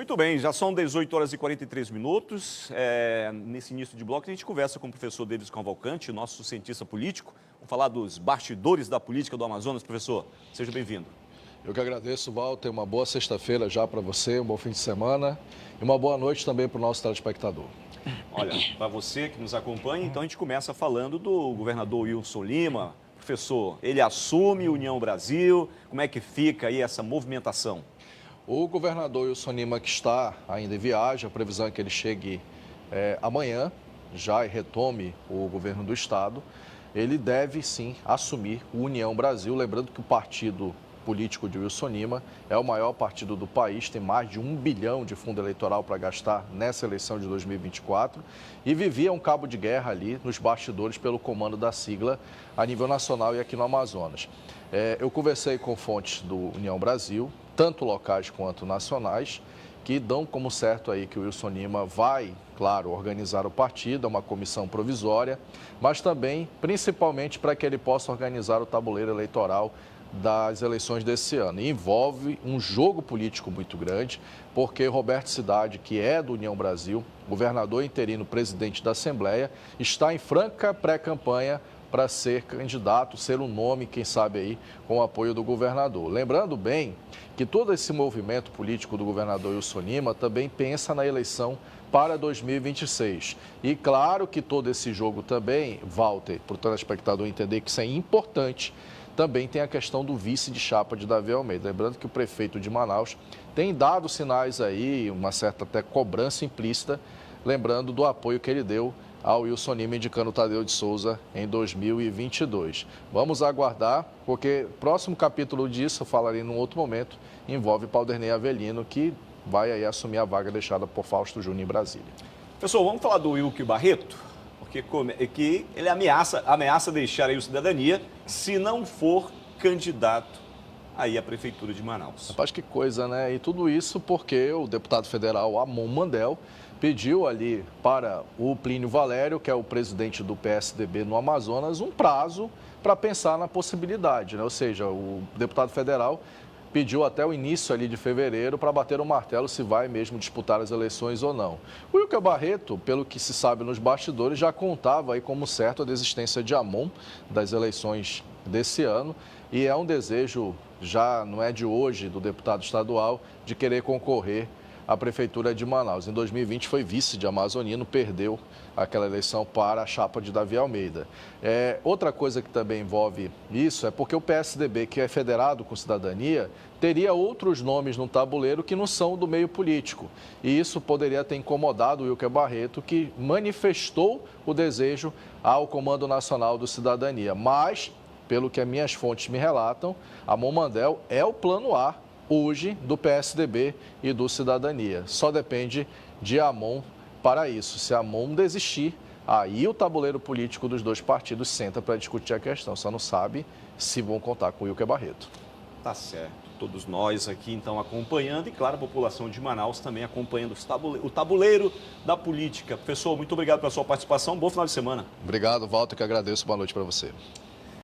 Muito bem, já são 18 horas e 43 minutos. Nesse início de bloco, a gente conversa com o professor Davis Cavalcante, nosso cientista político. Vamos falar dos bastidores da política do Amazonas. Professor, seja bem-vindo. Eu que agradeço, Walter. Uma boa sexta-feira já para você, um bom fim de semana e uma boa noite também para o nosso telespectador. Olha, para você que nos acompanha, então a gente começa falando do governador Wilson Lima. Professor, ele assume União Brasil, como é que fica aí essa movimentação? O governador Wilson Lima, que está ainda em viagem, a previsão é que ele chegue amanhã já e retome o governo do estado. Ele deve sim assumir o União Brasil, lembrando que o partido político de Wilson Lima é o maior partido do país, tem mais de 1 bilhão de fundo eleitoral para gastar nessa eleição de 2024 e vivia um cabo de guerra ali nos bastidores pelo comando da sigla a nível nacional e aqui no Amazonas. Eu conversei com fontes do União Brasil, tanto locais quanto nacionais, que dão como certo aí que o Wilson Lima vai, claro, organizar o partido, é uma comissão provisória, mas também, principalmente, para que ele possa organizar o tabuleiro eleitoral das eleições desse ano. E envolve um jogo político muito grande, porque Roberto Cidade, que é do União Brasil, governador interino, presidente da Assembleia, está em franca pré-campanha para ser candidato, ser um nome, quem sabe aí, com o apoio do governador. Lembrando bem que todo esse movimento político do governador Wilson Lima também pensa na eleição para 2026. E claro que todo esse jogo também, Walter, para o telespectador entender que isso é importante, também tem a questão do vice de chapa de Davi Almeida. Lembrando que o prefeito de Manaus tem dado sinais aí, uma certa até cobrança implícita, lembrando do apoio que ele deu ao Wilson Lima indicando o Tadeu de Souza em 2022. Vamos aguardar, porque o próximo capítulo disso, eu falarei num outro momento, envolve Paulderney Avelino, que vai aí assumir a vaga deixada por Fausto Júnior em Brasília. Pessoal, vamos falar do Wilker Barreto, porque que ele ameaça deixar aí o cidadania se não for candidato aí à Prefeitura de Manaus. Rapaz, que coisa, né? E tudo isso porque o deputado federal Amon Mandel pediu ali para o Plínio Valério, que é o presidente do PSDB no Amazonas, um prazo para pensar na possibilidade, né? Ou seja, o deputado federal pediu até o início ali de fevereiro para bater o martelo se vai mesmo disputar as eleições ou não. O Wilker Barreto, pelo que se sabe nos bastidores, já contava aí como certo a desistência de Amon das eleições desse ano e é um desejo, já não é de hoje, do deputado estadual, de querer concorrer à Prefeitura de Manaus. Em 2020 foi vice de Amazonino, perdeu aquela eleição para a chapa de Davi Almeida. Outra coisa que também envolve isso é porque o PSDB, que é federado com cidadania, teria outros nomes no tabuleiro que não são do meio político. E isso poderia ter incomodado o Wilker Barreto, que manifestou o desejo ao Comando Nacional do Cidadania. Mas, pelo que as minhas fontes me relatam, Amon Mandel é o plano A hoje do PSDB e do Cidadania. Só depende de Amon para isso. Se Amon desistir, aí o tabuleiro político dos dois partidos senta para discutir a questão. Só não sabe se vão contar com o Wilker Barreto. Tá certo. Todos nós aqui, então, acompanhando e, claro, a população de Manaus também acompanhando o tabuleiro da política. Professor, muito obrigado pela sua participação. Bom final de semana. Obrigado, Walter, que agradeço. Boa noite para você.